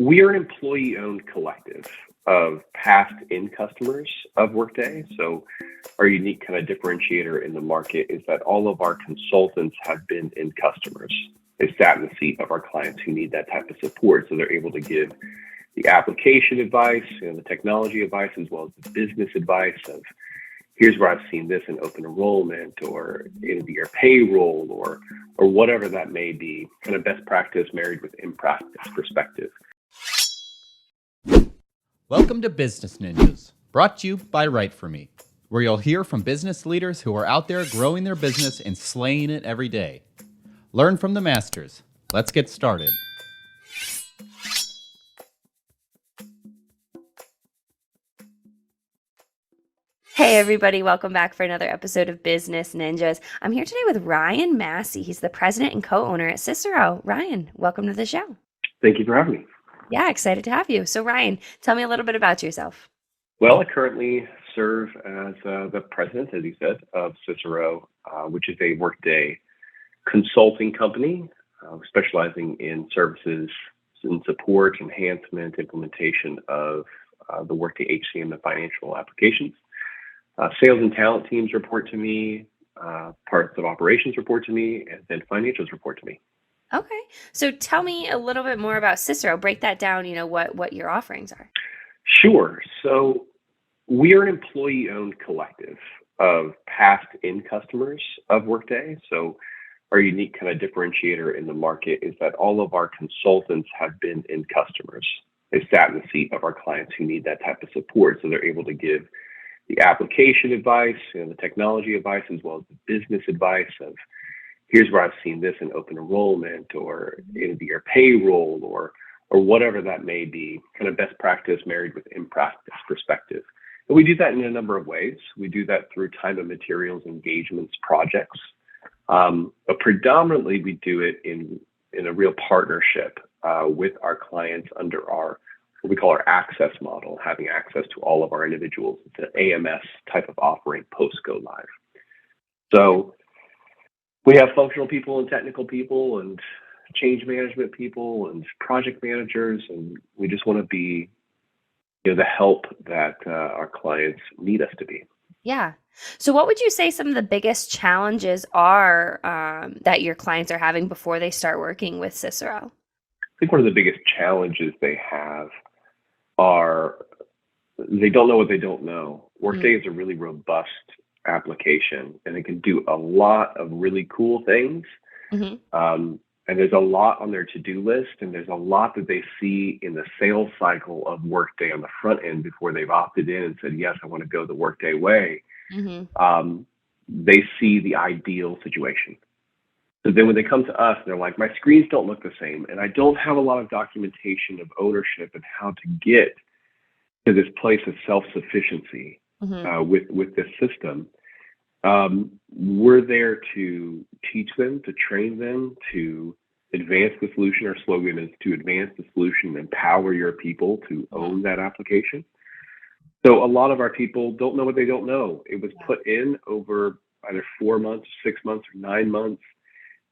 We are an employee-owned collective of past end customers of Workday. So our unique kind of differentiator in the market is that all of our consultants have been end customers. They sat in the seat of our clients who need that type of support. So they're able to give the application advice, the technology advice, as well as the business advice of here's where I've seen this in open enrollment or in your payroll or whatever that may be, kind of best practice married with in practice perspective. Welcome to Business Ninjas, brought to you by WriteForMe, where you'll hear from business leaders who are out there growing their business and slaying it every day. Learn from the masters. Let's get started. Hey everybody, welcome back for another episode of Business Ninjas. I'm here today with Ryan Massie. He's the president and co-owner at Syssero. Ryan, welcome to the show. Thank you for having me. Yeah, excited to have you. So Ryan, tell me a little bit about yourself. Well, I currently serve as the president, as you said, of Syssero, which is a Workday consulting company specializing in services and support, enhancement, implementation of the Workday HCM and financial applications. Sales and talent teams report to me, parts of operations report to me, and then financials report to me. Okay. So tell me a little bit more about Syssero. Break that down, what your offerings are. Sure. So we are an employee-owned collective of past end customers of Workday. So our unique kind of differentiator in the market is that all of our consultants have been end customers. They sat in the seat of our clients who need that type of support. So they're able to give the application advice, the technology advice, as well as the business advice of here's where I've seen this in open enrollment or in your payroll or whatever that may be, kind of best practice married with in practice perspective. And we do that in a number of ways. We do that through time and materials, engagements, projects. But predominantly we do it in a real partnership with our clients under our what we call our access model, having access to all of our individuals. It's an AMS type of offering post go live. So we have functional people and technical people and change management people and project managers, and we just want to be the help that our clients need us to be. Yeah. So what would you say some of the biggest challenges are that your clients are having before they start working with Syssero? I think one of the biggest challenges they have are they don't know what they don't know. Workday is a really robust application, and it can do a lot of really cool things. And there's a lot on their to-do list, and there's a lot that they see in the sales cycle of Workday on the front end before they've opted in and said, yes, I want to go the Workday way. They see the ideal situation. So then when they come to us, they're like, my screens don't look the same, and I don't have a lot of documentation of ownership and how to get to this place of self-sufficiency with this system. We're there to teach them, to train them, to advance the solution. Our slogan is to advance the solution, empower your people to own that application. So a lot of our people don't know what they don't know. It was put in over either 4 months, 6 months, or 9 months.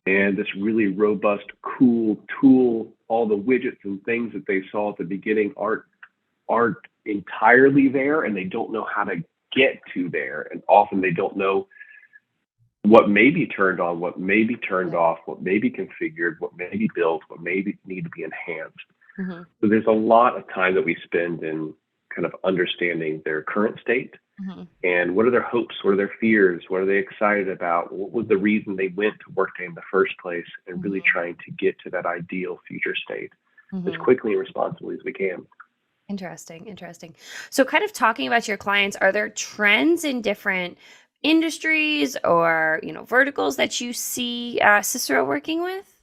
And this really robust, cool tool, all the widgets and things that they saw at the beginning aren't entirely there, and they don't know how to get to there. And often they don't know what may be turned on, what may be turned off, what may be configured, what may be built, what may need to be enhanced. So there's a lot of time that we spend in kind of understanding their current state and what are their hopes, what are their fears, what are they excited about, what was the reason they went to Workday in the first place, and really trying to get to that ideal future state as quickly and responsibly as we can. Interesting. So kind of talking about your clients, are there trends in different industries or, verticals that you see Syssero working with?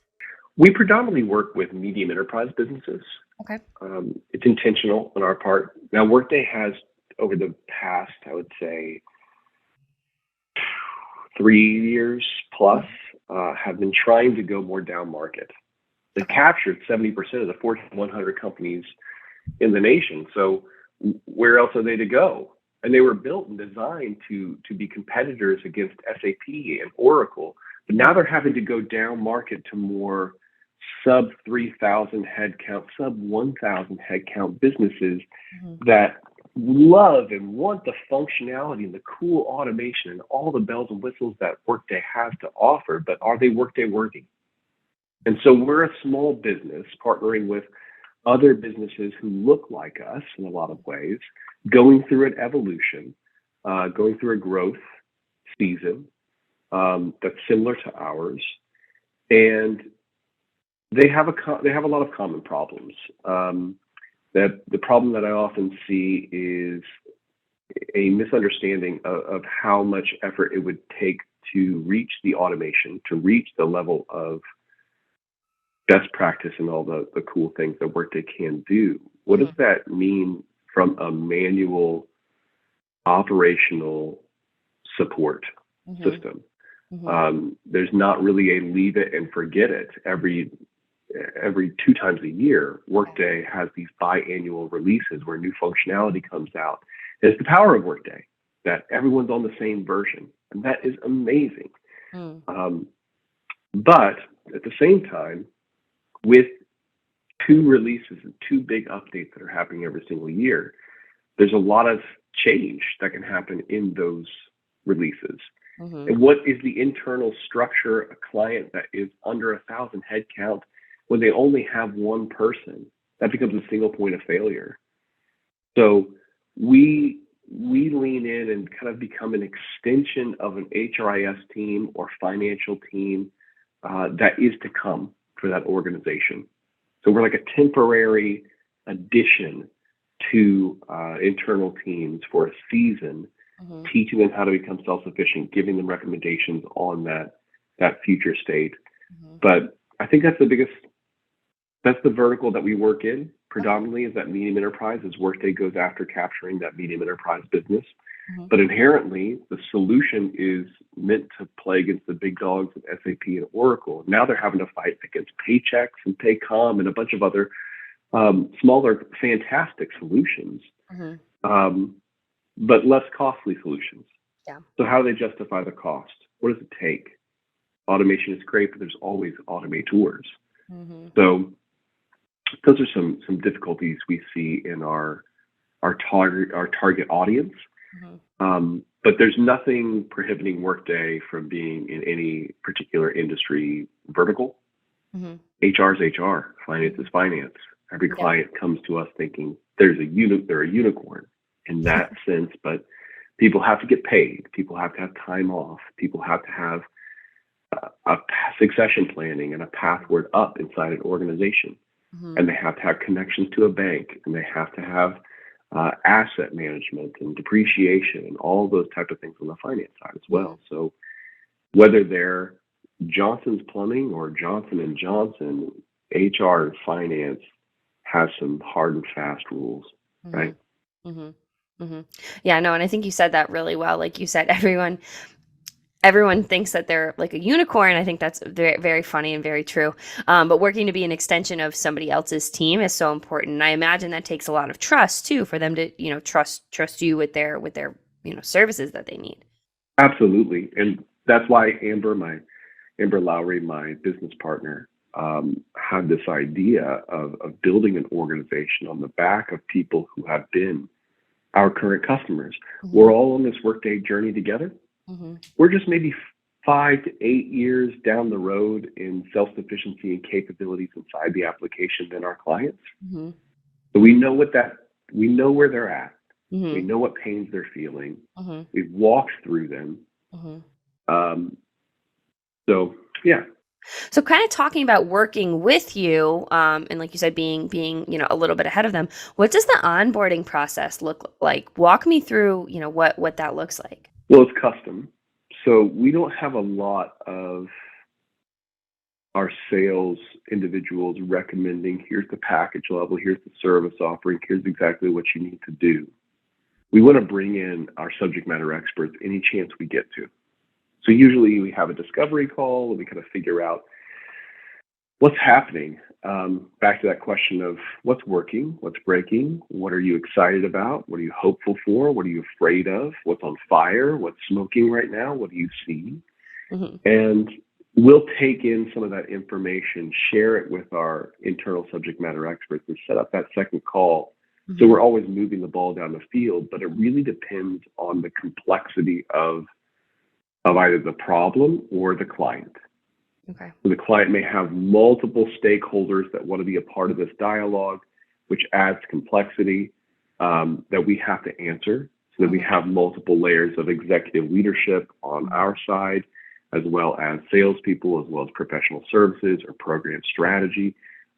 We predominantly work with medium enterprise businesses. Okay. It's intentional on our part. Now, Workday has, over the past, I would say, 3 years plus, have been trying to go more down market. They've captured 70% of the Fortune 100 companies in the nation. So where else are they to go? And they were built and designed to be competitors against SAP and Oracle. But now they're having to go down market to more sub 3,000 headcount, sub 1,000 headcount businesses Mhm. that love and want the functionality and the cool automation and all the bells and whistles that Workday has to offer, but are they Workday worthy? And so we're a small business partnering with other businesses who look like us in a lot of ways, going through an evolution, going through a growth season that's similar to ours, and they have a lot of common problems. That the problem that I often see is a misunderstanding of how much effort it would take to reach the automation, to reach the level of best practice and all the cool things that Workday can do. What does Mhm. that mean from a manual operational support Mhm. system? Mhm. There's not really a leave it and forget it. Every 2 times a year, Workday has these biannual releases where new functionality comes out. It's the power of Workday that everyone's on the same version, and that is amazing. Mm. But at the same time, with 2 releases and 2 big updates that are happening every single year, there's a lot of change that can happen in those releases. Mhm. And what is the internal structure, a client that is under 1,000 headcount, when they only have one person? That becomes a single point of failure. So we lean in and kind of become an extension of an HRIS team or financial team that is to come for that organization. So we're like a temporary addition to internal teams for a season, Mhm. teaching them how to become self-sufficient, giving them recommendations on that future state. Mhm. But I think that's the vertical that we work in Okay. predominantly, is that medium enterprise, as Workday goes after capturing that medium enterprise business. Mhm. But inherently, the solution is meant to play against the big dogs of SAP and Oracle. Now they're having to fight against Paychex and Paycom and a bunch of other smaller, fantastic solutions, Mhm. um, but less costly solutions. Yeah. So how do they justify the cost? What does it take? Automation is great, but there's always automators. Mhm. So those are some difficulties we see in our target audience. Mhm. But there's nothing prohibiting Workday from being in any particular industry vertical. Mhm. HR is HR, finance is Mhm. finance. Every Yeah. client comes to us thinking they're a unicorn in that sense, but people have to get paid. People have to have time off. People have to have a succession planning and a pathward up inside an organization. And Mhm. they have to have connections to a bank, and they have to have asset management and depreciation and all those type of things on the finance side as Mhm. well. So whether they're Johnson's Plumbing or Johnson and Johnson, HR and finance has some hard and fast rules, right? Mhm. Mhm. Mhm. Yeah, no, and I think you said that really well. Like you said, everyone thinks that they're like a unicorn. I think that's very, very funny and very true. But working to be an extension of somebody else's team is so important. And I imagine that takes a lot of trust too, for them to, trust you with their, services that they need. Absolutely. And that's why Amber Lowry, my business partner, had this idea of building an organization on the back of people who have been our current customers. Mhm. We're all on this Workday journey together. Mhm. We're just maybe 5 to 8 years down the road in self-sufficiency and capabilities inside the application than our clients. Mhm. So we know where they're at. We Mhm. know what pains they're feeling. Mhm. We've walked through them. Mhm. Um, so yeah. So kind of talking about working with you, and like you said, being a little bit ahead of them. What does the onboarding process look like? Walk me through, what that looks like. Well, it's custom. So we don't have a lot of our sales individuals recommending, here's the package level, here's the service offering, here's exactly what you need to do. We want to bring in our subject matter experts any chance we get to. So usually we have a discovery call and we kind of figure out what's happening. Back to that question of what's working, what's breaking, what are you excited about, what are you hopeful for, what are you afraid of, what's on fire, what's smoking right now, what do you see? Mhm. And we'll take in some of that information, share it with our internal subject matter experts, and set up that second call. So Mhm. we're always moving the ball down the field, but it really depends on the complexity of either the problem or the client. Okay. So the client may have multiple stakeholders that want to be a part of this dialogue, which adds complexity that we have to answer, so that we have multiple layers of executive leadership on our side, as well as salespeople, as well as professional services or program strategy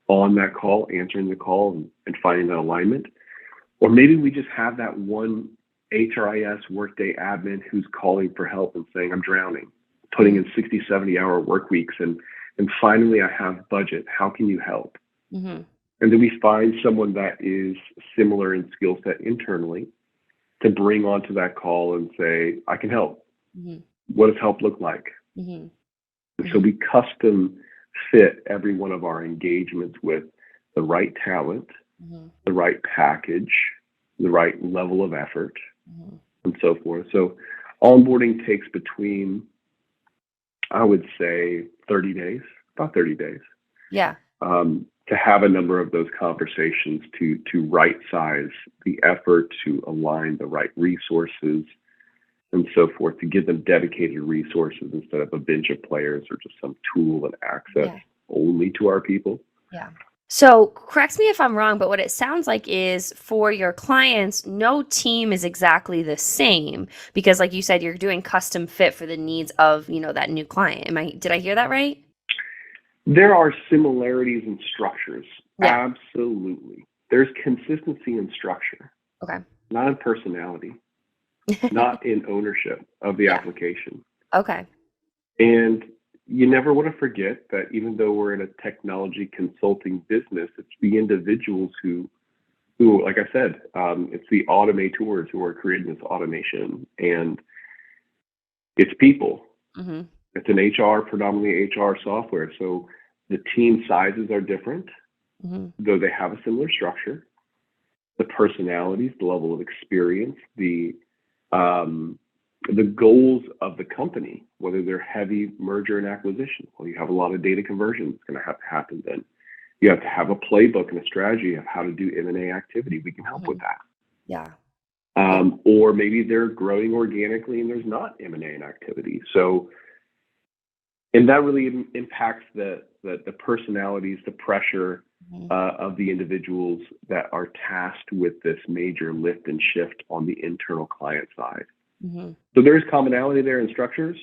on that call, answering the call and finding that alignment. Or maybe we just have that one HRIS Workday admin who's calling for help and saying, I'm drowning, putting in 60, 70-hour work weeks, and finally I have budget. How can you help? Mm-hmm. And then we find someone that is similar in skill set internally to bring onto that call and say, I can help. Mm-hmm. What does help look like? Mm-hmm. And so we custom fit every one of our engagements with the right talent, the right package, the right level of effort, and so forth. So onboarding takes between, I would say, 30 days, about 30 days. Yeah. To have a number of those conversations to right size the effort, to align the right resources, and so forth, to give them dedicated resources instead of a bench of players or just some tool and access only to our people. Yeah. So correct me if I'm wrong, but what it sounds like is for your clients, no team is exactly the same because like you said, you're doing custom fit for the needs of, that new client. Did I hear that right? There are similarities in structures. Yeah. Absolutely. There's consistency in structure. Okay. Not in personality, not in ownership of the application. Okay. And you never want to forget that even though we're in a technology consulting business, it's the individuals who, like I said, it's the automators who are creating this automation, and it's people. Mm-hmm. It's an predominantly HR software. So the team sizes are different, though they have a similar structure. The personalities, the level of experience, the goals of the company, whether they're heavy merger and acquisition. Well, you have a lot of data conversion that's going to have to happen then. You have to have a playbook and a strategy of how to do M&A activity. We can help with that. Yeah. Or maybe they're growing organically and there's not M&A activity. So, and that really impacts the personalities, the pressure of the individuals that are tasked with this major lift and shift on the internal client side. So there's commonality there in structures,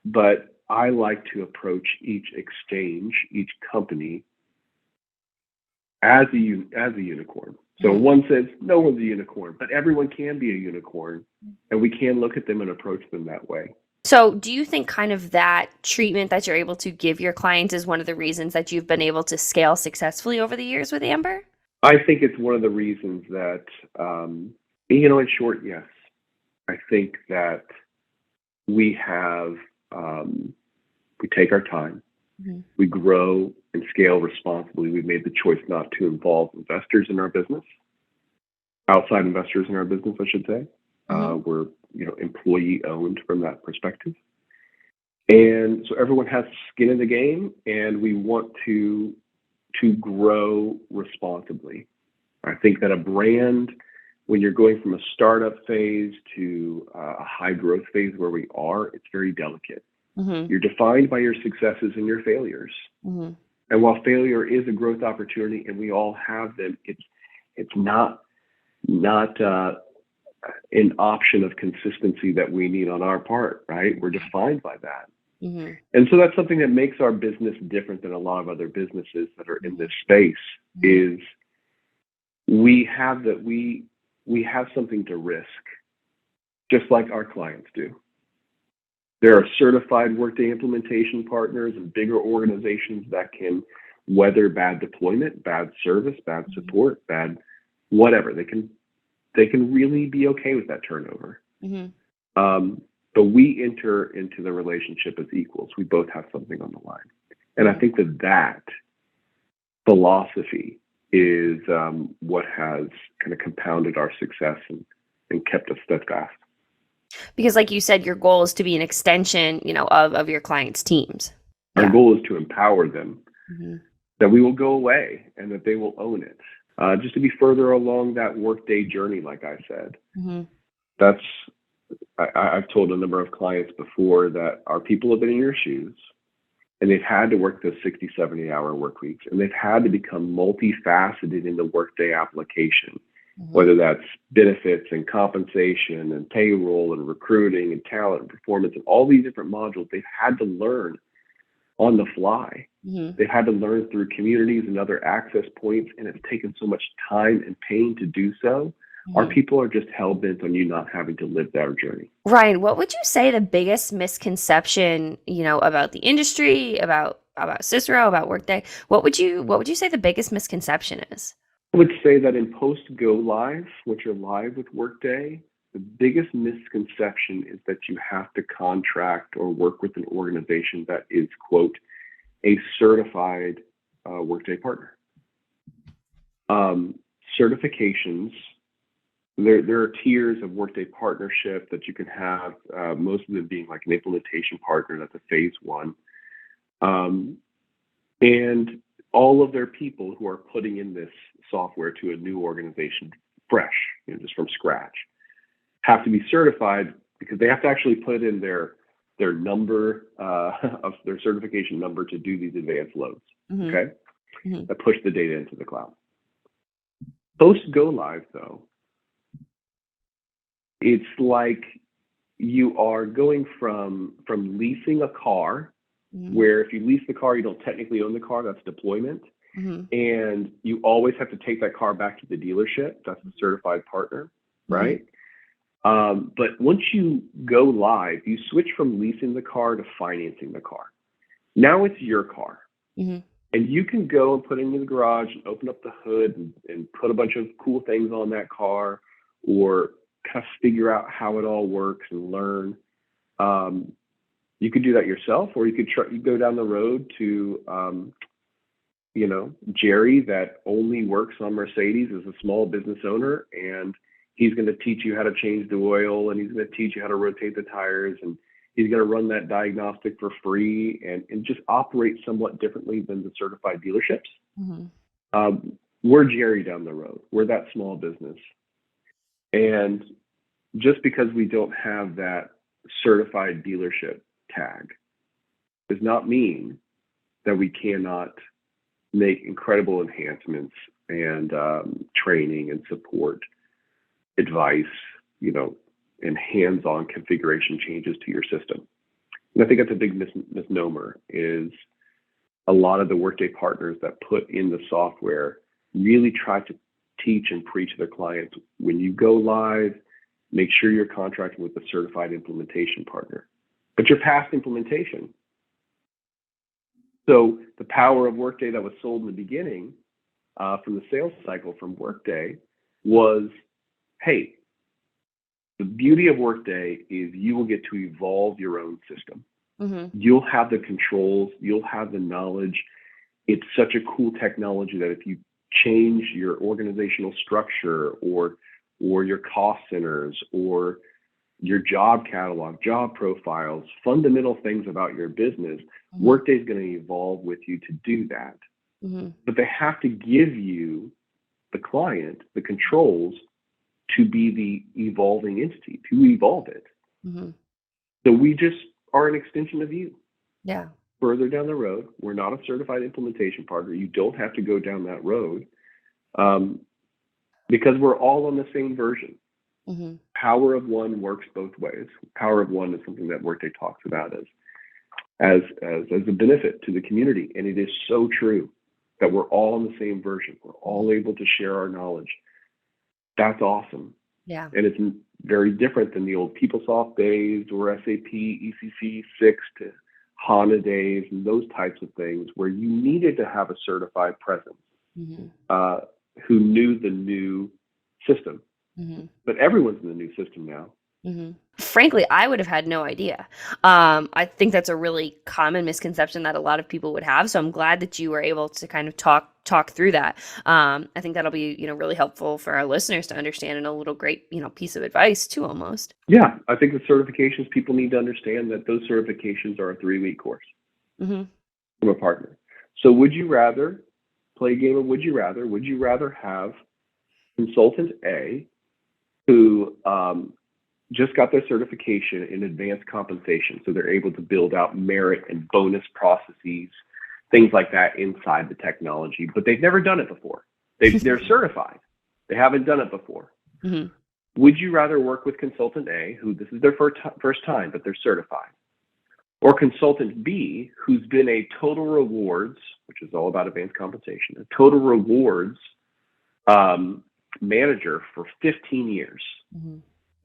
but I like to approach each exchange, each company as a unicorn. So one says no one's a unicorn, but everyone can be a unicorn, and we can look at them and approach them that way. So do you think kind of that treatment that you're able to give your clients is one of the reasons that you've been able to scale successfully over the years with Amber? I think it's one of the reasons that, in short, yes. I think that we take our time, we grow and scale responsibly. We've made the choice not to involve investors in our business, outside investors in our business, I should say. We're, employee owned from that perspective. And so everyone has skin in the game, and we want to grow responsibly. I think that a brand, when you're going from a startup phase to a high growth phase where we are, it's very delicate. You're defined by your successes and your failures. And while failure is a growth opportunity, and we all have them, it's not an option of consistency that we need on our part, right? We're defined by that. And so that's something that makes our business different than a lot of other businesses that are in this space, is we have something to risk, just like our clients do. There are certified Workday implementation partners and bigger organizations that can weather bad deployment, bad service, bad support, bad whatever. They can really be okay with that turnover. But we enter into the relationship as equals. We both have something on the line. And I think that philosophy is what has kind of compounded our success and kept us steadfast. Because like you said, your goal is to be an extension, of your clients' teams. Our Yeah. goal is to empower them, Hmm. that we will go away and that they will own it. Just to be further along that Workday journey, like I said, Hmm. that's I've told a number of clients before that our people have been in your shoes and they've had to work those 60, 70-hour work weeks, and they've had to become multifaceted in the Workday application, Hmm. whether that's benefits and compensation and payroll and recruiting and talent and performance and all these different modules. They've had to learn on the fly. Hmm. They've had to learn through communities and other access points, and it's taken so much time and pain to do so. Our Hmm. people are just hell bent on you not having to live their journey. Ryan, what would you say the biggest misconception, about the industry, about Syssero, about Workday? What would you say the biggest misconception is? I would say that in post go live, once you're live with Workday, the biggest misconception is that you have to contract or work with an organization that is, quote, a certified Workday partner. Certifications, there are tiers of Workday partnership that you can have, most of them being like an implementation partner. That's a phase one. And all of their people who are putting in this software to a new organization fresh, just from scratch, have to be certified because they have to actually put in their number of their certification number to do these advanced loads. Hmm. Okay, Hmm. that push the data into the cloud. Post go live though, it's like you are going from leasing a car, Hmm. where if you lease the car, you don't technically own the car. That's deployment. Hmm. And you always have to take that car back to the dealership. That's the certified partner, Hmm. right? But once you go live, you switch from leasing the car to financing the car. Now it's your car. Hmm. And you can go and put it in the garage and open up the hood and put a bunch of cool things on that car, or kind of figure out how it all works and learn. You could do that yourself, or you could go down the road to Jerry that only works on Mercedes as a small business owner, and he's going to teach you how to change the oil, and he's going to teach you how to rotate the tires, and he's going to run that diagnostic for free and just operate somewhat differently than the certified dealerships. Hmm. We're Jerry down the road. We're that small business. And just because we don't have that certified dealership tag does not mean that we cannot make incredible enhancements and training and support, advice, and hands-on configuration changes to your system. And I think that's a big misnomer, is a lot of the Workday partners that put in the software really try to teach and preach to their clients, when you go live, make sure you're contracting with a certified implementation partner. But you're past implementation. So the power of Workday that was sold in the beginning, from the sales cycle from Workday, was, hey, the beauty of Workday is you will get to evolve your own system. Hmm. You'll have the controls, you'll have the knowledge. It's such a cool technology that if you change your organizational structure or your cost centers or your job catalog, job profiles, fundamental things about your business, Hmm. Workday is going to evolve with you to do that. Hmm. But they have to give you, the client, the controls to be the evolving entity, to evolve it. Hmm. So we just are an extension of you. Yeah. Further down the road, we're not a certified implementation partner. You don't have to go down that road, because we're all on the same version. Hmm. Power of one works both ways. Power of one is something that Workday talks about as a benefit to the community, and it is so true that we're all on the same version. We're all able to share our knowledge. That's awesome. Yeah. And it's very different than the old PeopleSoft days or SAP ECC 6 to HANA days and those types of things, where you needed to have a certified presence Hmm. who knew the new system. Hmm. But everyone's in the new system now. Hmm. Frankly, I would have had no idea. I think that's a really common misconception that a lot of people would have. So I'm glad that you were able to kind of talk through that. I think that'll be, really helpful for our listeners to understand, and a little great, piece of advice too, almost. Yeah, I think the certifications, people need to understand that those certifications are a 3-week course. Hmm. from a partner. So would you rather play a game of would you rather? Would you rather have consultant A who just got their certification in advanced compensation, so they're able to build out merit and bonus processes, things like that inside the technology, but they've never done it before. They're certified. They haven't done it before. Mm-hmm. Would you rather work with consultant A, who this is their first time, but they're certified, or consultant B, who's been a total rewards, which is all about advanced compensation, a total rewards manager for 15 years? Mm-hmm.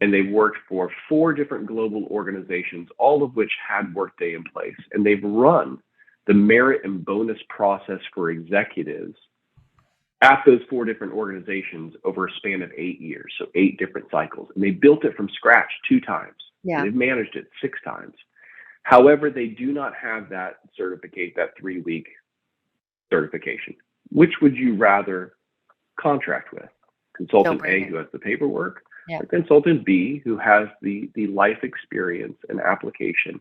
And they've worked for 4 different global organizations, all of which had Workday in place. And they've run the merit and bonus process for executives at those 4 different organizations over a span of 8 years. So 8 different cycles. And they built it from scratch 2 times. Yeah. They've managed it 6 times. However, they do not have that certificate, that 3-week certification. Which would you rather contract with? Consultant A, who has the paperwork, or consultant B, who has the life experience and application?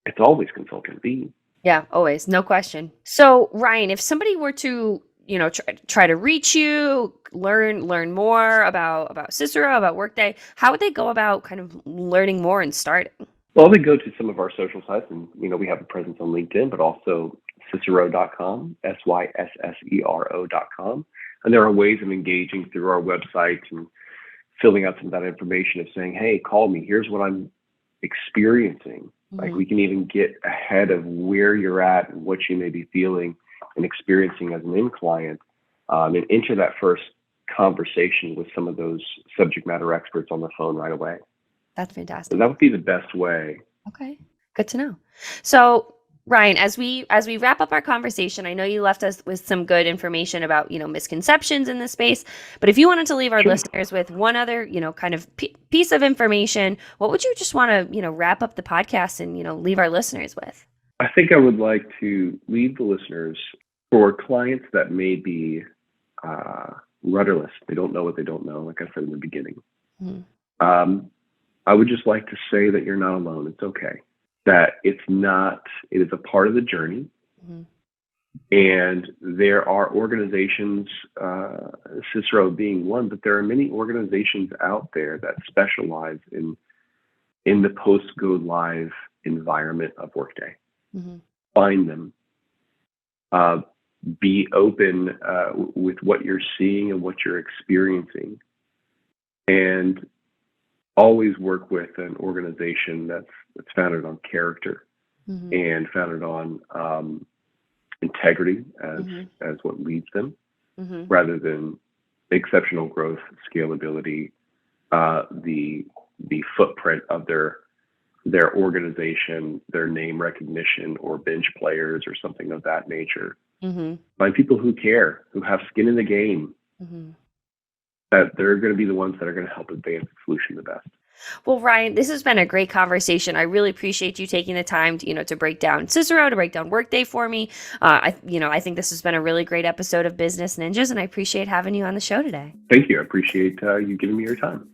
It's always consultant B. Yeah, always. No question. So Ryan, if somebody were to, try to reach you, learn more about Syssero, about Workday, how would they go about kind of learning more and starting? Well, they go to some of our social sites, and we have a presence on LinkedIn, but also Syssero.com, Syssero.com. And there are ways of engaging through our website and filling out some of that information of saying, hey, call me. Here's what I'm experiencing. Mm-hmm. Like, we can even get ahead of where you're at and what you may be feeling and experiencing as an end client, and enter that first conversation with some of those subject matter experts on the phone right away. That's fantastic. So that would be the best way. Okay, good to know. So Ryan, as we wrap up our conversation, I know you left us with some good information about, misconceptions in this space, but if you wanted to leave our listeners with one other, kind of piece of information, what would you just want to, wrap up the podcast and, leave our listeners with? I think I would like to leave the listeners, for clients that may be rudderless. They don't know what they don't know, like I said in the beginning. Mm-hmm. I would just like to say that you're not alone. It's okay. That it is a part of the journey. Mm-hmm. And there are organizations, Syssero being one, but there are many organizations out there that specialize in the post-go live environment of Workday. Mm-hmm. Find them. Be open with what you're seeing and what you're experiencing. And always work with an organization that's founded on character. Mm-hmm. And founded on integrity as what leads them, mm-hmm. rather than exceptional growth, scalability, the footprint of their organization, their name recognition, or bench players, or something of that nature. Mm-hmm. Find people who care, who have skin in the game. Mm-hmm. That they're going to be the ones that are going to help advance the solution the best. Well, Ryan, this has been a great conversation. I really appreciate you taking the time to, to break down Syssero, to break down Workday for me. I think this has been a really great episode of Business Ninjas, and I appreciate having you on the show today. Thank you. I appreciate you giving me your time.